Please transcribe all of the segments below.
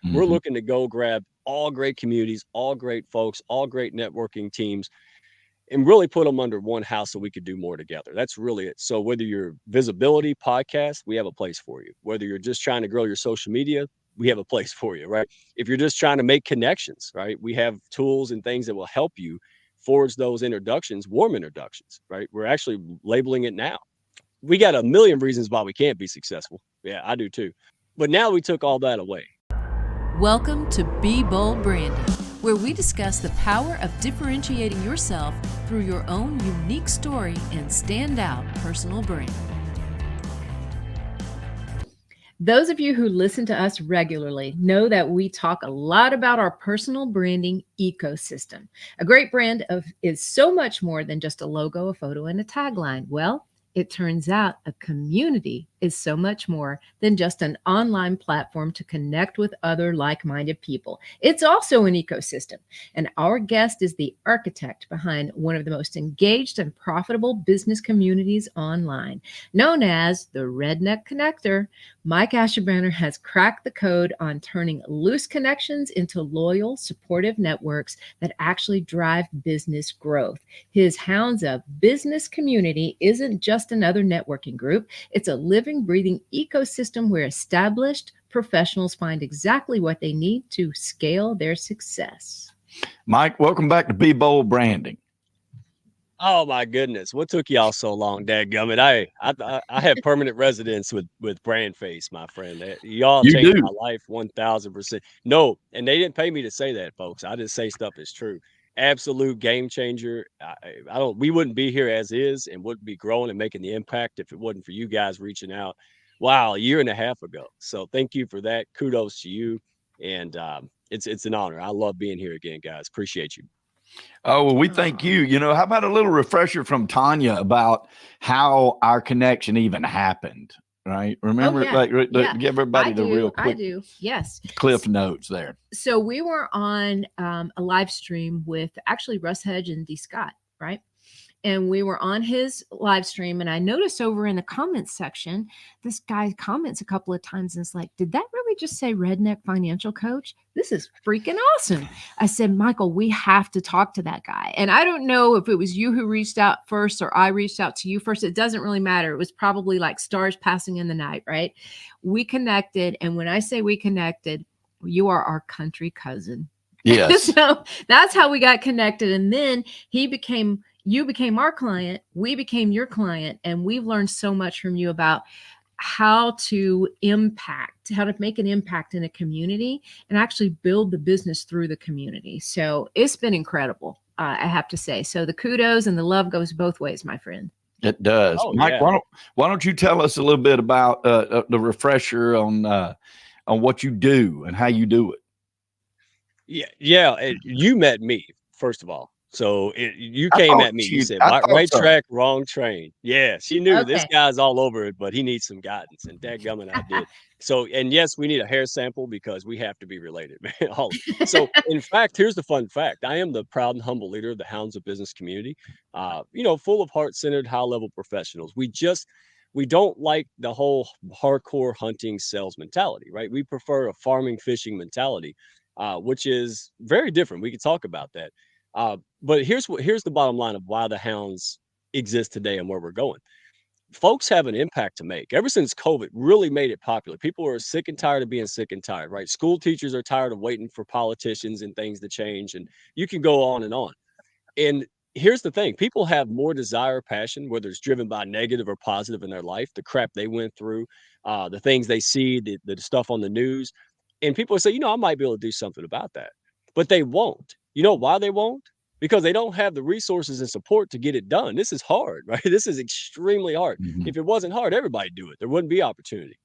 We're looking to go grab all great communities, all great folks, all great networking teams, and really put them under one house so we could do more together. That's really it. So whether you're visibility podcast, we have a place for you. Whether you're just trying to grow your social media, we have a place for you, right? If you're just trying to make connections, right? We have tools and things that will help you forge those introductions, warm introductions, right? We're actually labeling it now. We got a million reasons why we can't be successful. Yeah, I do too. But now we took all that away. Welcome to Be Bold Branding, where we discuss the power of differentiating yourself through your own unique story and standout personal brand. Those of you who listen to us regularly know that we talk a lot about our personal branding ecosystem. A great brand is so much more than just a logo, a photo, and a tagline. Well, it turns out a community is so much more than just an online platform to connect with other like-minded people. It's also an ecosystem. And our guest is the architect behind one of the most engaged and profitable business communities online, known as the Redneck Connecktor. Mike Ashabraner has cracked the code on turning loose connections into loyal, supportive networks that actually drive business growth. His Hounds of Business community isn't just another networking group. It's a living, breathing ecosystem where established professionals find exactly what they need to scale their success. Mike, welcome back to Be Bold Branding. Oh my goodness, what took y'all so long, dadgummit? I have permanent residence with BrandFace, my friend. Y'all changed my life 1000%. No, and they didn't pay me to say that, folks. I just say stuff is true. Absolute game changer. We wouldn't be here as is and wouldn't be growing and making the impact if it wasn't for you guys reaching out. Wow, a year and a half ago. So thank you for that. Kudos to you. And it's an honor. I love being here again, guys. Appreciate you. Oh, well, we thank you. You know, how about a little refresher from Tanya about how our connection even happened? Right. Remember, give everybody the real quick Yes. Cliff notes there. So we were on a live stream with actually Russ Hedge and D. Scott, right? And we were on his live stream, and I noticed over in the comments section, this guy comments a couple of times and it's like, did that really just say Redneck Financial Coach? This is freaking awesome. I said, Michael, we have to talk to that guy. And I don't know if it was you who reached out first or I reached out to you first. It doesn't really matter. It was probably like stars passing in the night, right? We connected. And when I say we connected, you are our country cousin. Yes. So that's how we got connected. And then you became our client, we became your client, and we've learned so much from you about how to make an impact in a community and actually build the business through the community. So it's been incredible, I have to say. So the kudos and the love goes both ways, my friend. It does. Oh, Mike, yeah. Why don't you tell us a little bit about the refresher on what you do and how you do it? Yeah. You met me, first of all. So you came at me. You said, right track, wrong train. Yeah, she knew this guy's all over it, but he needs some guidance. And dadgummit, I did. So, and yes, we need a hair sample because we have to be related, man. So, in fact, here's the fun fact. I am the proud and humble leader of the Hounds of Business community, full of heart-centered, high-level professionals. We don't like the whole hardcore hunting sales mentality, right? We prefer a farming, fishing mentality, which is very different. We could talk about that. But here's the bottom line of why the Hounds exist today and where we're going. Folks have an impact to make. Ever since COVID really made it popular, people are sick and tired of being sick and tired, right? School teachers are tired of waiting for politicians and things to change, and you can go on and on. And here's the thing. People have more desire, passion, whether it's driven by negative or positive in their life, the crap they went through, the things they see, the stuff on the news. And people say, I might be able to do something about that, but they won't. You know why they won't? Because they don't have the resources and support to get it done. This is hard, right? This is extremely hard. Mm-hmm. If it wasn't hard, everybody'd do it. There wouldn't be opportunity.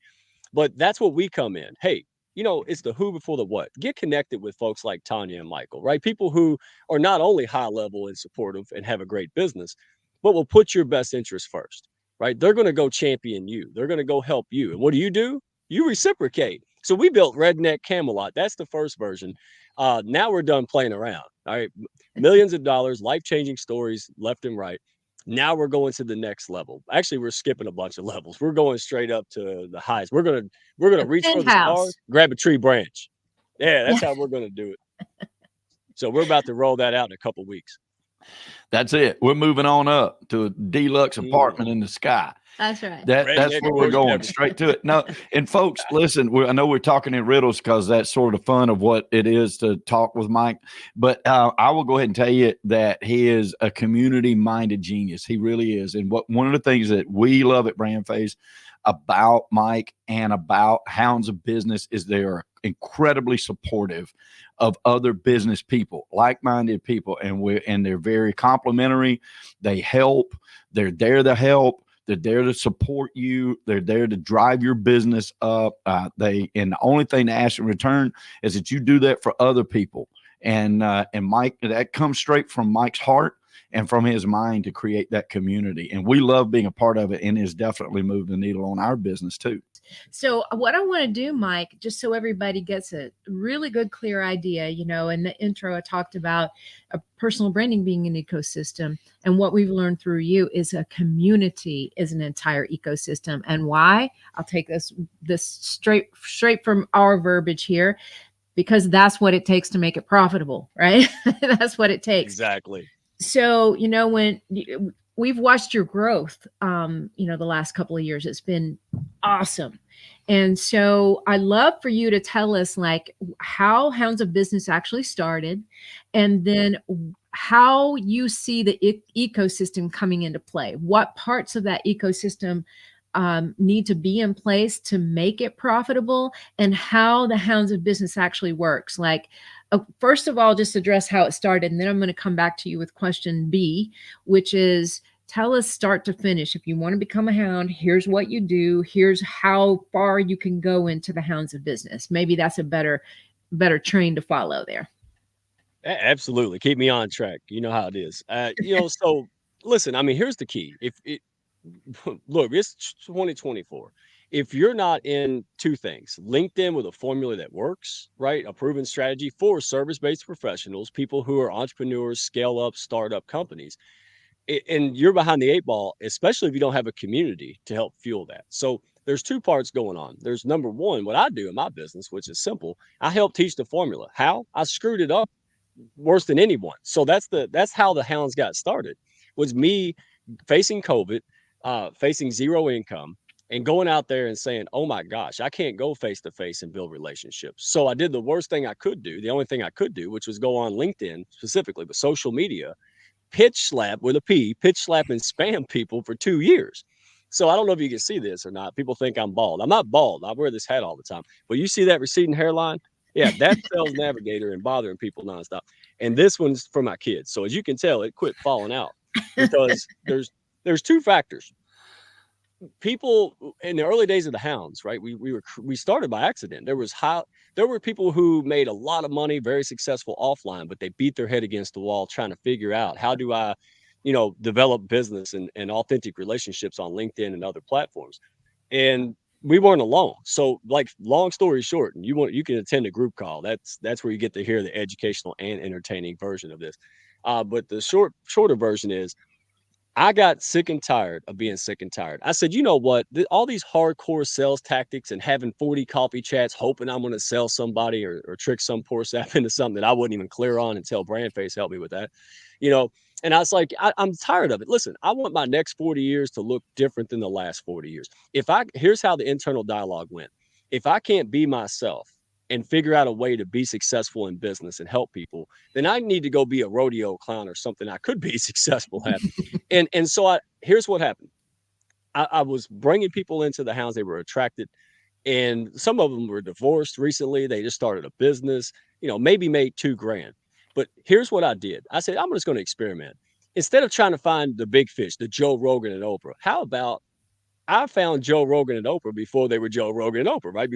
But that's what we come in. Hey, it's the who before the what. Get connected with folks like Tanya and Michael, right? People who are not only high level and supportive and have a great business, but will put your best interest first, right? They're going to go champion you. They're going to go help you. And what do? You reciprocate. So we built Redneck Camelot. That's the first version. Now we're done playing around. All right. Millions of dollars, life-changing stories left and right. Now we're going to the next level. Actually, we're skipping a bunch of levels. We're going straight up to the highest. We're gonna reach for the stars, grab a tree branch. Yeah, that's how we're going to do it. So we're about to roll that out in a couple weeks. That's it. We're moving on up to a deluxe apartment in the sky. That's right. That's where we're going, straight to it. No, and folks, listen, I know we're talking in riddles because that's sort of fun of what it is to talk with Mike. But I will go ahead and tell you that he is a community-minded genius. He really is. And one of the things that we love at BrandFace about Mike and about Hounds of Business is they are incredibly supportive of other business people, like-minded people, and they're very complimentary. They help. They're there to help. They're there to support you. They're there to drive your business up. And the only thing to ask in return is that you do that for other people. And Mike, that comes straight from Mike's heart and from his mind to create that community. And we love being a part of it, and it's definitely moved the needle on our business too. So what I want to do, Mike, just so everybody gets a really good, clear idea, in the intro, I talked about a personal branding being an ecosystem. And what we've learned through you is a community is an entire ecosystem. And why? I'll take this straight from our verbiage here, because that's what it takes to make it profitable, right? That's what it takes. Exactly. So, when we've watched your growth, the last couple of years, it's been awesome. And so I'd love for you to tell us like how Hounds of Business actually started, and then how you see the ecosystem coming into play. What parts of that ecosystem need to be in place to make it profitable, and how the Hounds of Business actually works. Like, first of all, just address how it started, and then I'm going to come back to you with question B, which is tell us start to finish. If you want to become a hound, here's what you do. Here's how far you can go into the Hounds of Business. Maybe that's a better train to follow there. Absolutely. Keep me on track. You know how it is. So listen, I mean, here's the key. Look, it's 2024. If you're not in two things, LinkedIn with a formula that works, right? A proven strategy for service-based professionals, people who are entrepreneurs, scale up, startup companies, and you're behind the eight ball, especially if you don't have a community to help fuel that. So there's two parts going on. There's number one, what I do in my business, which is simple. I help teach the formula. How? I screwed it up worse than anyone. So that's how the Hounds got started, was me facing COVID, facing zero income, and going out there and saying, oh my gosh, I can't go face to face and build relationships. So I did the worst thing I could do, the only thing I could do, which was go on LinkedIn specifically, but social media, pitch slap with a P, pitch slap and spam people for 2 years. So I don't know if you can see this or not. People think I'm bald. I'm not bald. I wear this hat all the time. But you see that receding hairline? Yeah, that's Sales Navigator and bothering people nonstop. And this one's for my kids. So as you can tell, it quit falling out because there's two factors. People in the early days of the Hounds, right? We started by accident. There were people who made a lot of money, very successful offline, but they beat their head against the wall trying to figure out how do I, develop business and authentic relationships on LinkedIn and other platforms. And we weren't alone. So, like, long story short, and you can attend a group call. That's where you get to hear the educational and entertaining version of this. But the shorter version is, I got sick and tired of being sick and tired. I said, you know what? All these hardcore sales tactics and having 40 coffee chats, hoping I'm going to sell somebody or trick some poor sap into something that I wasn't even clear on until BrandFace helped me with that, And I was like, I'm tired of it. Listen, I want my next 40 years to look different than the last 40 years. Here's how the internal dialogue went. If I can't be myself and figure out a way to be successful in business and help people, then I need to go be a rodeo clown or something I could be successful at. And so here's what happened. I was bringing people into the Hounds. They were attracted, and some of them were divorced recently. They just started a business, maybe made $2,000. But here's what I did. I said, I'm just going to experiment. Instead of trying to find the big fish, the Joe Rogan and Oprah, how about I found Joe Rogan and Oprah before they were Joe Rogan and Oprah, right?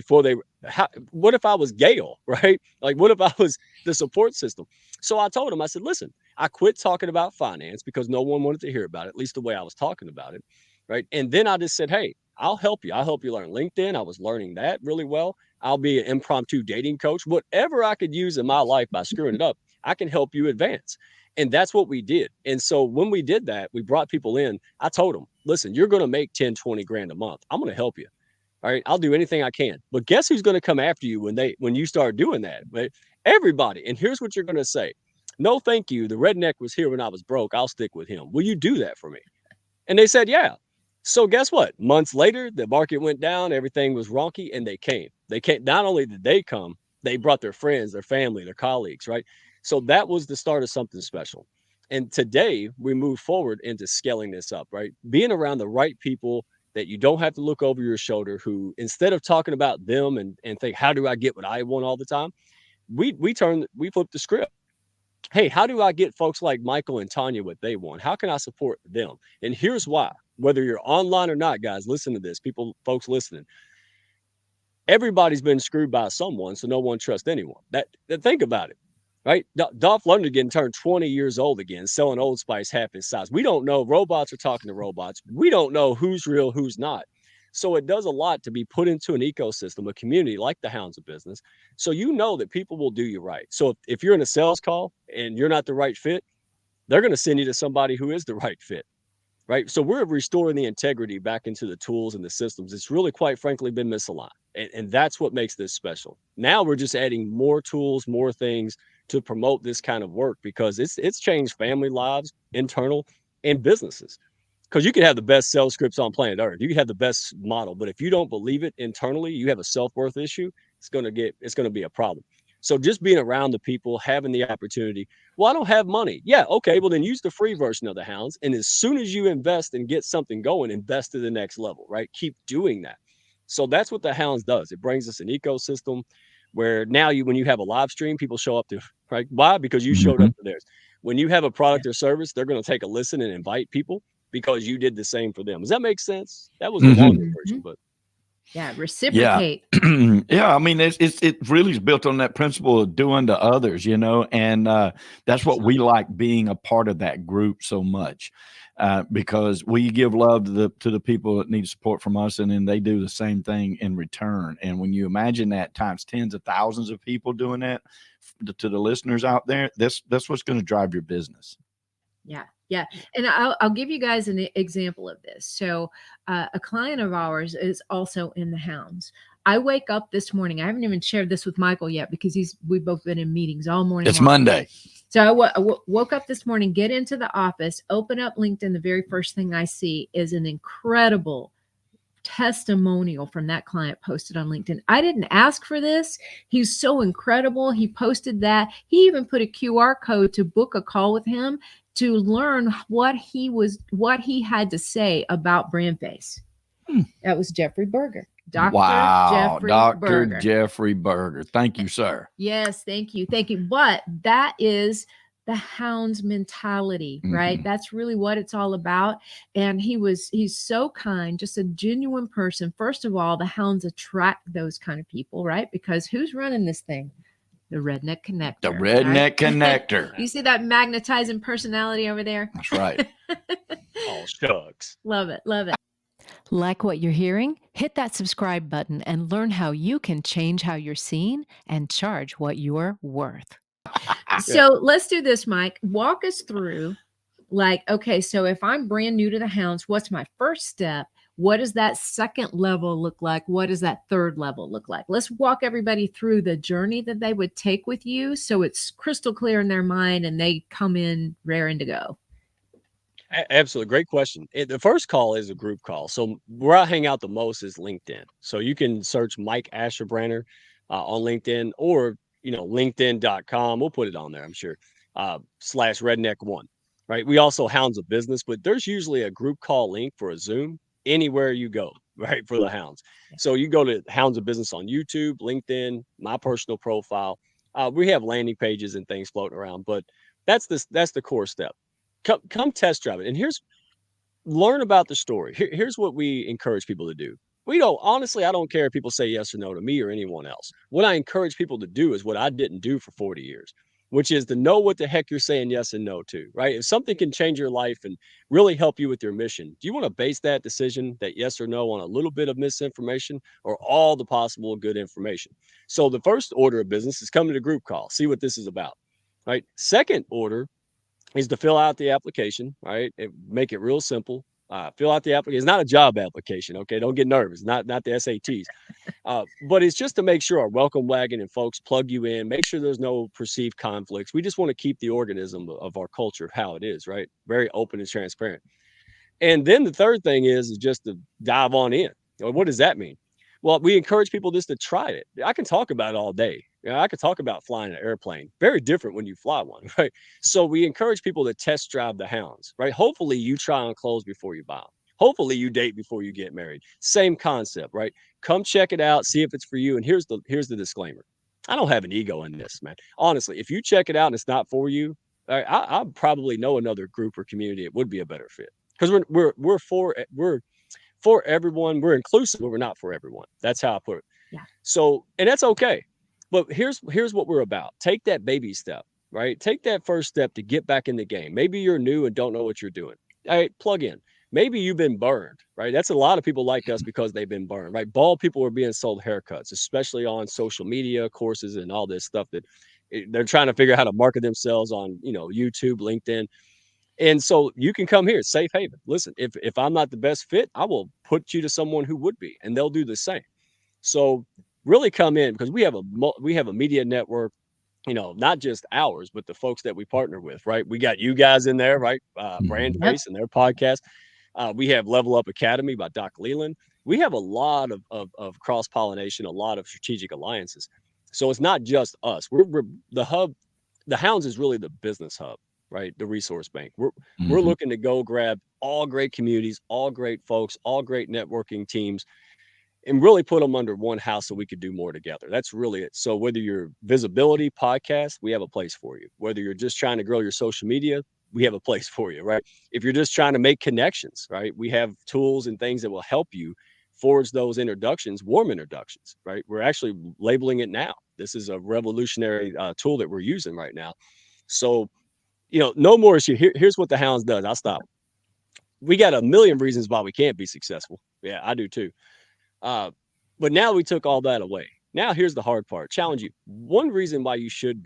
What if I was Gail, right? Like, what if I was the support system? So I told him, I said, listen, I quit talking about finance because no one wanted to hear about it, at least the way I was talking about it, right? And then I just said, hey, I'll help you. I'll help you learn LinkedIn. I was learning that really well. I'll be an impromptu dating coach. Whatever I could use in my life by screwing it up, I can help you advance. And that's what we did. And so when we did that, we brought people in. I told them, listen, you're going to make 10, 20 grand a month. I'm going to help you. All right, I'll do anything I can. But guess who's going to come after you when you start doing that? But everybody. And here's what you're going to say. No, thank you. The redneck was here when I was broke. I'll stick with him. Will you do that for me? And they said, yeah. So guess what? Months later, the market went down. Everything was wonky, and they came. They came. Not only did they come, they brought their friends, their family, their colleagues, right? So that was the start of something special. And today we move forward into scaling this up, right? Being around the right people that you don't have to look over your shoulder, who instead of talking about them and think, how do I get what I want all the time? We flip the script. Hey, how do I get folks like Michael and Tanya what they want? How can I support them? And here's why. Whether you're online or not, guys, listen to this. Folks listening. Everybody's been screwed by someone, so no one trusts anyone. Think about it, right? Dolph Lundgren turned 20 years old again, selling Old Spice half his size. We don't know. Robots are talking to robots. We don't know who's real, who's not. So it does a lot to be put into an ecosystem, a community like the Hounds of Business. So you know that people will do you right. So if you're in a sales call and you're not the right fit, they're going to send you to somebody who is the right fit, right? So we're restoring the integrity back into the tools and the systems. It's really, quite frankly, been misaligned. And that's what makes this special. Now we're just adding more tools, more things to promote this kind of work, because it's changed family lives, internal, and businesses. Because you can have the best sales scripts on planet Earth. You can have the best model, but if you don't believe it internally, you have a self-worth issue, it's going to be a problem. So just being around the people, having the opportunity. Well, I don't have money. Yeah, okay, well then use the free version of the Hounds. And as soon as you invest and get something going, invest to the next level, right? Keep doing that. So that's what the Hounds does. It brings us an ecosystem where now when you have a live stream, people show up to, right? Why? Because you showed up to theirs. When you have a product or service, they're going to take a listen and invite people, because you did the same for them. Does that make sense? That was the longer version, but yeah, reciprocate. Yeah. Yeah. I mean, it really is built on that principle of doing to others, and that's what we like, being a part of that group so much, because we give love to the people that need support from us, and then they do the same thing in return. And when you imagine that times tens of thousands of people doing that to the listeners out there, that's what's going to drive your business. Yeah. Yeah. And I'll give you guys an example of this. So a client of ours is also in the Hounds. I wake up this morning. I haven't even shared this with Michael yet, because we've both been in meetings all morning. It's Monday. So I woke up this morning, get into the office, open up LinkedIn. The very first thing I see is an incredible testimonial from that client posted on LinkedIn. I didn't ask for this. He's so incredible. He posted that. He even put a QR code to book a call with him to learn what he had to say about BrandFace. That was Jeffrey Berger. Dr. Jeffrey Berger. Thank you, sir. Yes, thank you. Thank you. But that is the Hounds mentality, right? That's really what it's all about. And he's so kind, just a genuine person. First of all, the Hounds attract those kind of people, right? Because who's running this thing? The Redneck Connecktor. The Redneck Connecktor. You see that magnetizing personality over there? That's right. Oh, shucks. Love it. Love it. Like what you're hearing? Hit that subscribe button and learn how you can change how you're seen and charge what you're worth. So let's do this, Mike. Walk us through, okay, so if I'm brand new to the Hounds, what's my first step? What does that second level look like? What does that third level look like? Let's walk everybody through the journey that they would take with you, so it's crystal clear in their mind and they come in raring to go. Absolutely. Great question. The first call is a group call. So where I hang out the most is LinkedIn. So you can search Mike Ashabraner on LinkedIn, or, linkedin.com. We'll put it on there, I'm sure, /redneck1, right? We also Hounds of Business, but there's usually a group call link for a Zoom anywhere you go, right, for the Hounds. So you go to Hounds of Business on YouTube, LinkedIn, my personal profile. We have landing pages and things floating around, but that's the core step. Come test drive it. And learn about the story. Here's what we encourage people to do. Honestly, I don't care if people say yes or no to me or anyone else. What I encourage people to do is what I didn't do for 40 years, which is to know what the heck you're saying yes and no to, right? If something can change your life and really help you with your mission, do you want to base that decision, that yes or no, on a little bit of misinformation or all the possible good information? So the first order of business is come to the group call, see what this is about, right? Second order is to fill out the application, right? Make it real simple. Fill out the application. It's not a job application. Okay. Don't get nervous. Not the SATs. But it's just to make sure our welcome wagon and folks plug you in, make sure there's no perceived conflicts. We just want to keep the organism of our culture how it is, right? Very open and transparent. And then the third thing is just to dive on in. What does that mean? Well, we encourage people just to try it. I can talk about it all day. I could talk about flying an airplane. Very different when you fly one, right? So we encourage people to test drive the Hounds, right? Hopefully you try on clothes before you buy them. Hopefully you date before you get married. Same concept, right? Come check it out, see if it's for you. And here's the disclaimer. I don't have an ego in this, man. Honestly, if you check it out and it's not for you, I probably know another group or community it would be a better fit, because we're for everyone. We're inclusive, but we're not for everyone. That's how I put it. Yeah. So, and that's okay. But here's what we're about. Take that baby step, right? Take that first step to get back in the game. Maybe you're new and don't know what you're doing. All right, plug in. Maybe you've been burned, right? That's a lot of people like us because they've been burned, right? Bald people are being sold haircuts, especially on social media courses and all this stuff that they're trying to figure out how to market themselves on, YouTube, LinkedIn. And so you can come here, safe haven. Listen, if I'm not the best fit, I will put you to someone who would be, and they'll do the same. So really come in, because we have a media network, not just ours, but the folks that we partner with, right? We got you guys in there, right? BrandFace and their podcast. We have Level Up Academy by Doc Leland. We have a lot of cross-pollination, a lot of strategic alliances. So it's not just us. We're the hub. The Hounds is really the business hub, right? The resource bank. We're looking to go grab all great communities, all great folks, all great networking teams, and really put them under one house so we could do more together. That's really it. So whether you're visibility podcast, we have a place for you. Whether you're just trying to grow your social media, we have a place for you, right? If you're just trying to make connections, right? We have tools and things that will help you forge those introductions, warm introductions, right? We're actually labeling it now. This is a revolutionary tool that we're using right now. So, no more issue. Here's what the Hounds does. I'll stop. We got a million reasons why we can't be successful. Yeah, I do too. But now we took all that away. Now here's the hard part. Challenge you. One reason why you should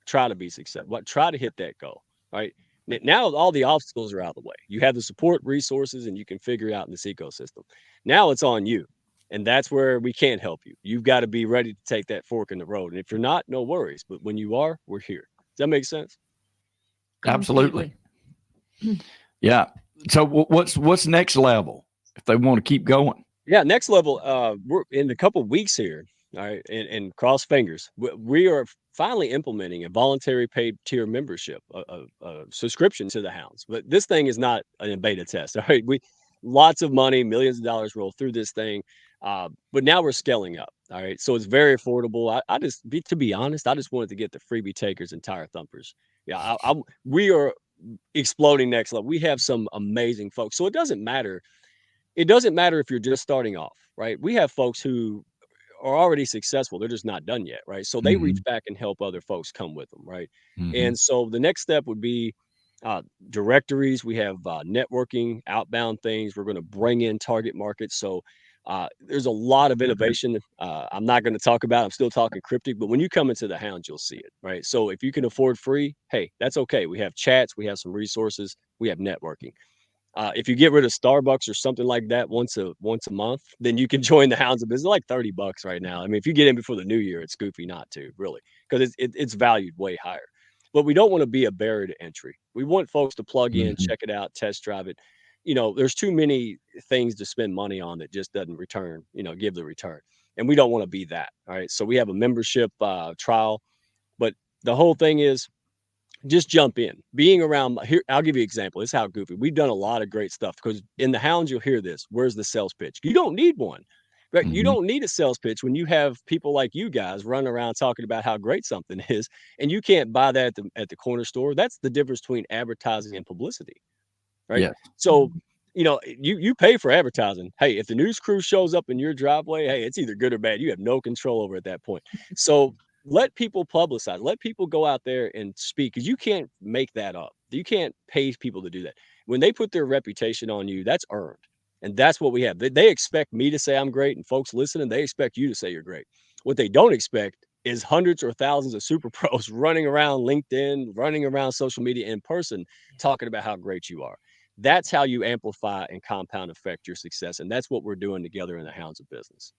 try to be successful. Try to hit that goal, right? Now all the obstacles are out of the way. You have the support resources and you can figure it out in this ecosystem. Now it's on you. And that's where we can't help you. You've got to be ready to take that fork in the road. And if you're not, no worries. But when you are, we're here. Does that make sense? Absolutely. Yeah. So what's next level if they want to keep going? Yeah. Next level, we're in a couple of weeks here. All right. And cross fingers. We are finally implementing a voluntary paid tier membership, a subscription to the Hounds. But this thing is not a beta test. All right. Lots of money, millions of dollars roll through this thing. But now we're scaling up. All right. So it's very affordable. To be honest, I just wanted to get the freebie takers and tire thumpers. Yeah. We are exploding next level. We have some amazing folks. So it doesn't matter. It doesn't matter if you're just starting off, right? We have folks who are already successful. They're just not done yet, right? So they reach back and help other folks come with them, right? And so the next step would be directories. We have networking, outbound things. We're going to bring in target markets. So there's a lot of innovation. I'm not going to talk about it. I'm still talking cryptic, but when you come into the Hounds, you'll see it, right? So if you can afford free, hey, that's okay. We have chats. We have some resources. We have networking. If you get rid of Starbucks or something like that once a month, then you can join the Hounds of Business. Like $30 right now. I mean, if you get in before the new year, it's goofy not to, really, because it's valued way higher. But we don't want to be a barrier to entry. We want folks to plug in, check it out, test drive it. There's too many things to spend money on that just doesn't return, give the return. And we don't want to be that. All right. So we have a membership trial, but the whole thing is, just jump in. Being around here, I'll give you an example. This is how goofy. We've done a lot of great stuff, because in the Hounds, you'll hear this. Where's the sales pitch? You don't need one. Right? You don't need a sales pitch when you have people like you guys running around talking about how great something is, and you can't buy that at the corner store. That's the difference between advertising and publicity. Right. Yeah. So, you pay for advertising. Hey, if the news crew shows up in your driveway, hey, it's either good or bad. You have no control over it at that point. So let people publicize, let people go out there and speak, because you can't make that up. You can't pay people to do that. When they put their reputation on you, that's earned. And that's what we have. They expect me to say I'm great, and folks listening, they expect you to say you're great. What they don't expect is hundreds or thousands of super pros running around LinkedIn, running around social media in person, talking about how great you are. That's how you amplify and compound effect your success. And that's what we're doing together in the Hounds of Business.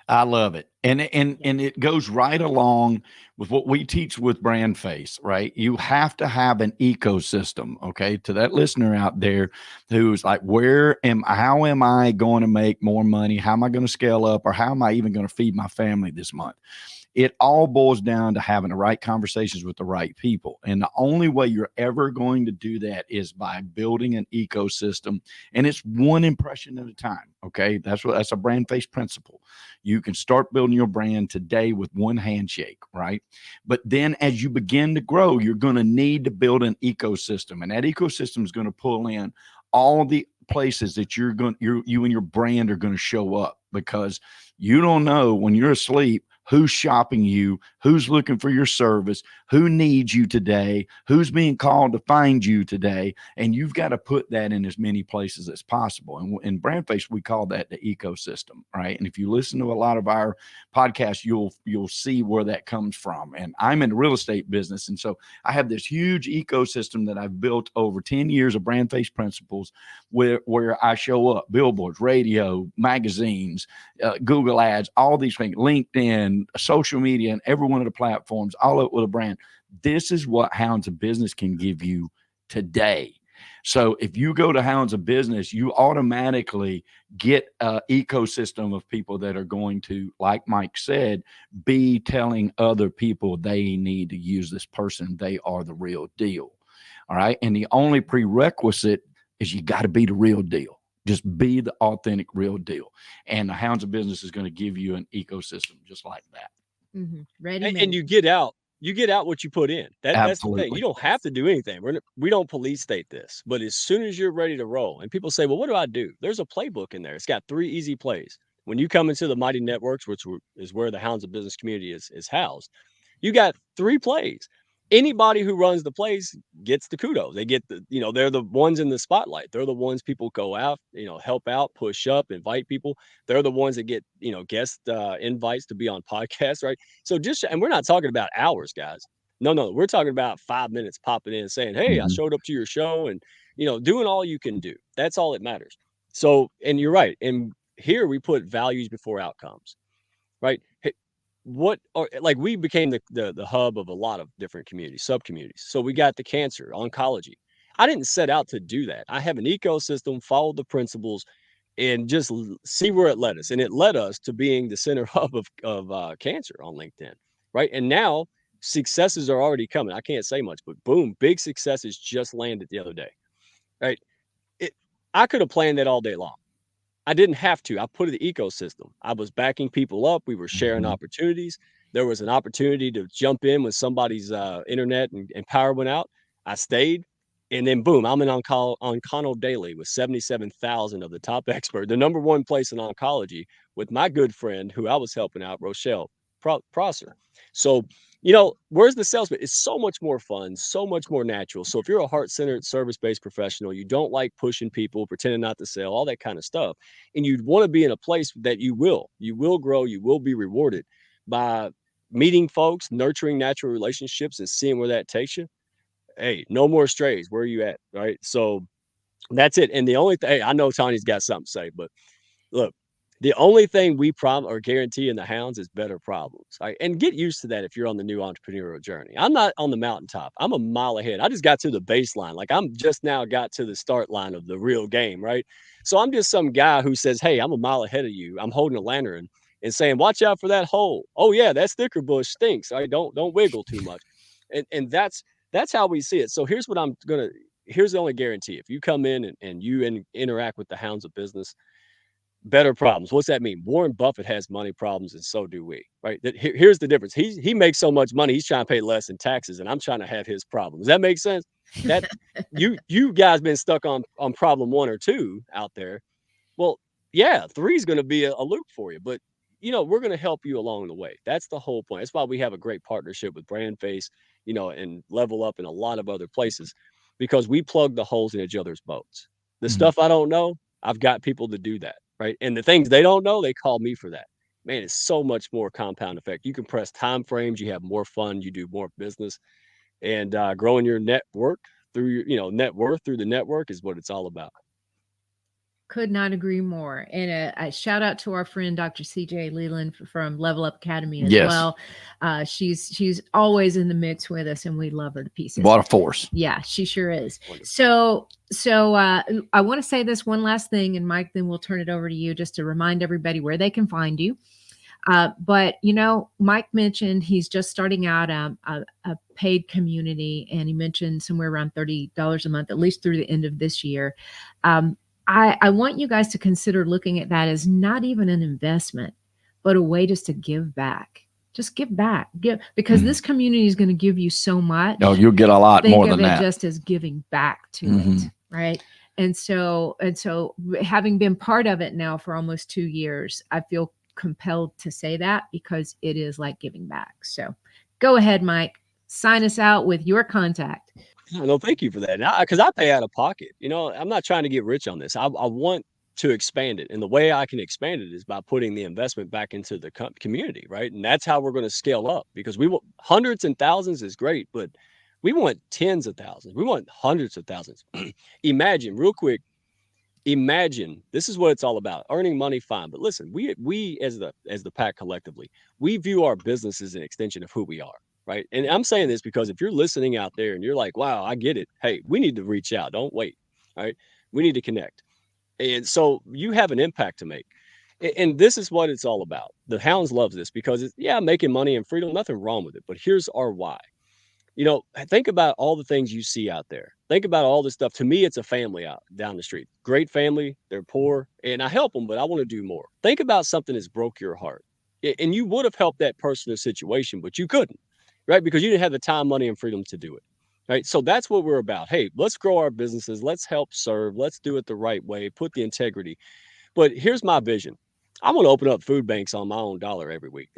I love it. And it goes right along with what we teach with BrandFace, right? You have to have an ecosystem, okay? To that listener out there who's like, how am I going to make more money? How am I going to scale up? Or how am I even going to feed my family this month? It all boils down to having the right conversations with the right people. And the only way you're ever going to do that is by building an ecosystem. And it's one impression at a time. Okay. That's a BrandFace principle. You can start building your brand today with one handshake, right? But then as you begin to grow, you're going to need to build an ecosystem. And that ecosystem is going to pull in all the places that you and your brand are going to show up, because you don't know when you're asleep who's shopping you, who's looking for your service, who needs you today, who's being called to find you today. And you've got to put that in as many places as possible. And in BrandFace, we call that the ecosystem, right? And if you listen to a lot of our podcasts, you'll see where that comes from. And I'm in the real estate business. And so I have this huge ecosystem that I've built over 10 years of BrandFace principles where I show up: billboards, radio, magazines, Google ads, all these things, LinkedIn, social media, and every one of the platforms, all up with a brand. This is what Hounds of Business can give you today. So if you go to Hounds of Business, you automatically get an ecosystem of people that are going to, like Mike said, be telling other people they need to use this person. They are the real deal. All right. And the only prerequisite is you got to be the real deal. Just be the authentic real deal. And the Hounds of Business is going to give you an ecosystem just like that. Mm-hmm. Ready, and you get out what you put in. That's the thing. You don't have to do anything. We don't police state this, but as soon as you're ready to roll, and people say, well, what do I do? There's a playbook in there. It's got 3 easy plays. When you come into the Mighty Networks, which is where the Hounds of Business community is housed, you got 3 plays. Anybody who runs the plays gets the kudos. They get they're the ones in the spotlight. They're the ones people go out, help out, push up, invite people. They're the ones that get, guest invites to be on podcasts, right? So and we're not talking about hours, guys. No, we're talking about 5 minutes popping in and saying, hey, I showed up to your show, and, doing all you can do. That's all that matters. So, and you're right. And here we put values before outcomes, right? We became the hub of a lot of different communities, sub communities. So we got the cancer, oncology. I didn't set out to do that. I have an ecosystem, followed the principles, and just see where it led us. And it led us to being the center hub of cancer on LinkedIn, right? And now successes are already coming. I can't say much, but boom, big successes just landed the other day, right? I could have planned that all day long. I didn't have to. I put in the ecosystem. I was backing people up. We were sharing opportunities. There was an opportunity to jump in when somebody's internet and power went out. I stayed. And then boom, I'm in Oncano Daily with 77,000 of the top experts, the number 1 place in oncology, with my good friend who I was helping out, Rochelle Prosser. So, where's the salesman? It's so much more fun, so much more natural. So if you're a heart-centered, service-based professional, you don't like pushing people, pretending not to sell, all that kind of stuff, and you'd want to be in a place that you will grow, you will be rewarded by meeting folks, nurturing natural relationships, and seeing where that takes you. Hey, no more strays. Where are you at? Right. So that's it. And the only thing, hey, I know Tony's got something to say, but look, the only thing we promise or guarantee in the Hounds is better problems. Right? And get used to that if you're on the new entrepreneurial journey. I'm not on the mountaintop. I'm a mile ahead. I just got to the baseline. Like I'm just now got to the start line of the real game. Right. So I'm just some guy who says, hey, I'm a mile ahead of you. I'm holding a lantern and saying, watch out for that hole. Oh yeah, that sticker bush stinks. All right. Don't wiggle too much. And that's how we see it. So here's the only guarantee. If you come in and you interact with the Hounds of Business, better problems. What's that mean? Warren Buffett has money problems, and so do we, right? Here's the difference. He makes so much money, he's trying to pay less in taxes, and I'm trying to have his problem. Does that make sense? That you guys been stuck on problem 1 or 2 out there. Well, yeah, 3 is going to be a loop for you, but we're going to help you along the way. That's the whole point. That's why we have a great partnership with BrandFace, and Level Up and a lot of other places, because we plug the holes in each other's boats. The stuff I don't know, I've got people to do that. Right. And the things they don't know, they call me for that. Man, it's so much more compound effect. You can press time frames, you have more fun, you do more business, and growing your network through your, net worth through the network is what it's all about. Could not agree more. And a shout out to our friend Dr. CJ Leland from Level Up Academy as well. She's always in the mix with us, and we love her to pieces. What a force! Yeah, she sure is. Wonderful. So I want to say this one last thing, and Mike, then we'll turn it over to you just to remind everybody where they can find you. But Mike mentioned he's just starting out a paid community, and he mentioned somewhere around $30 a month, at least through the end of this year. I want you guys to consider looking at that as not even an investment, but a way just to give back. Just give back, because this community is going to give you so much. No, you'll get a lot more than that. Just as giving back to it, right? And so, having been part of it now for almost 2 years, I feel compelled to say that because it is like giving back. So, go ahead, Mike. Sign us out with your contact. No, thank you for that. Because I pay out of pocket. I'm not trying to get rich on this. I want to expand it. And the way I can expand it is by putting the investment back into the community, right? And that's how we're going to scale up, because we want hundreds and thousands is great, but we want tens of thousands. We want hundreds of thousands. Imagine this is what it's all about. Earning money, fine. But listen, we as the pack collectively, we view our business as an extension of who we are. Right. And I'm saying this because if you're listening out there and you're like, wow, I get it. Hey, we need to reach out. Don't wait. All right. We need to connect. And so you have an impact to make. And this is what it's all about. The Hounds loves this because it's, making money and freedom, nothing wrong with it. But here's our why. Think about all the things you see out there. Think about all this stuff. To me, it's a family out down the street. Great family. They're poor. And I help them, but I want to do more. Think about something that's broke your heart. And you would have helped that person in a situation, but you couldn't. Right? Because you didn't have the time, money, and freedom to do it. Right. So that's what we're about. Hey, let's grow our businesses. Let's help serve. Let's do it the right way. Put the integrity. But here's my vision. I want to open up food banks on my own dollar every week.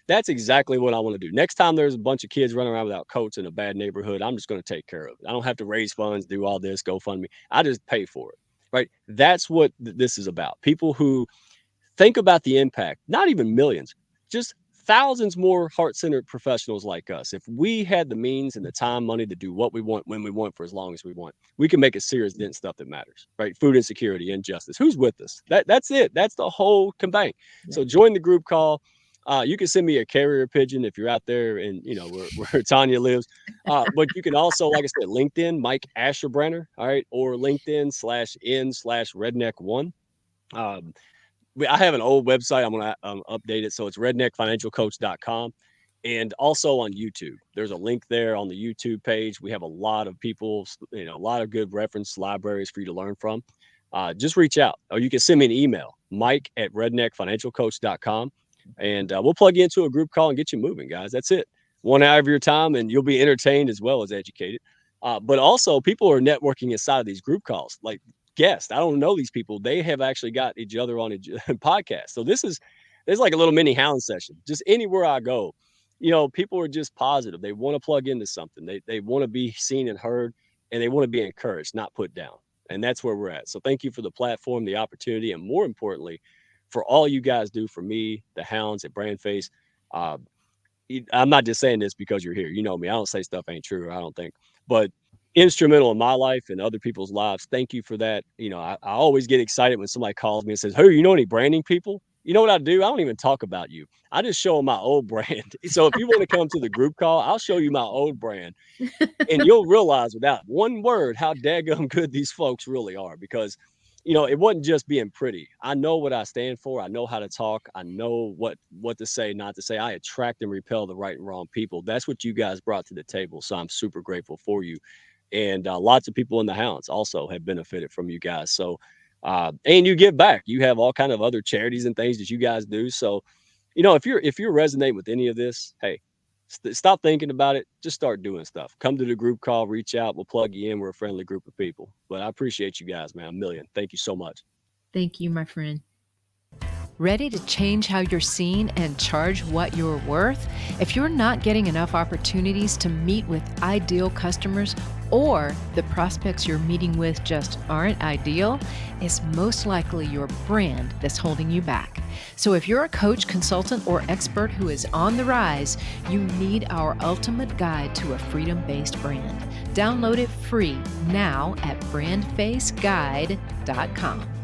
That's exactly what I want to do. Next time there's a bunch of kids running around without coats in a bad neighborhood, I'm just going to take care of it. I don't have to raise funds, do all this, GoFundMe. I just pay for it. Right. That's what this is about. People who think about the impact, not even millions, just thousands more heart-centered professionals like us. If we had the means and the time, money to do what we want, when we want, for as long as we want, we can make a serious dent in stuff that matters, right? Food insecurity, injustice. Who's with us? That's it. That's the whole campaign. Yeah. So join the group call. You can send me a carrier pigeon if you're out there and where Tanya lives. But you can also, like I said, LinkedIn, Mike Ashabraner, all right, or LinkedIn/n/Redneck1. I have an old website. I'm going to update it. So it's redneckfinancialcoach.com. And also on YouTube, there's a link there on the YouTube page. We have a lot of people, a lot of good reference libraries for you to learn from. Just reach out, or you can send me an email, mike@redneckfinancialcoach.com. And we'll plug you into a group call and get you moving, guys. That's it. 1 hour of your time and you'll be entertained as well as educated. But also people are networking inside of these group calls. Like, guests. I don't know these people. They have actually got each other on a podcast. So there's like a little mini hound session. Just anywhere I go, people are just positive. They want to plug into something. They want to be seen and heard, and they want to be encouraged, not put down. And that's where we're at. So thank you for the platform, the opportunity, and more importantly, for all you guys do for me, the Hounds at BrandFace. I'm not just saying this because you're here. You know me. I don't say stuff ain't true, I don't think. But instrumental in my life and other people's lives. Thank you for that. I always get excited when somebody calls me and says, hey, you know any branding people? You know what I do? I don't even talk about you. I just show them my old brand. So if you want to come to the group call, I'll show you my old brand. And you'll realize without one word how daggum good these folks really are. Because, it wasn't just being pretty. I know what I stand for. I know how to talk. I know what to say, not to say. I attract and repel the right and wrong people. That's what you guys brought to the table. So I'm super grateful for you. And lots of people in the Hounds also have benefited from you guys. So, and you give back. You have all kind of other charities and things that you guys do. So, if you're resonating with any of this, hey, stop thinking about it. Just start doing stuff. Come to the group call, reach out. We'll plug you in. We're a friendly group of people. But I appreciate you guys, man. A million. Thank you so much. Thank you, my friend. Ready to change how you're seen and charge what you're worth? If you're not getting enough opportunities to meet with ideal customers, or the prospects you're meeting with just aren't ideal, it's most likely your brand that's holding you back. So if you're a coach, consultant, or expert who is on the rise, you need our ultimate guide to a freedom-based brand. Download it free now at brandfaceguide.com.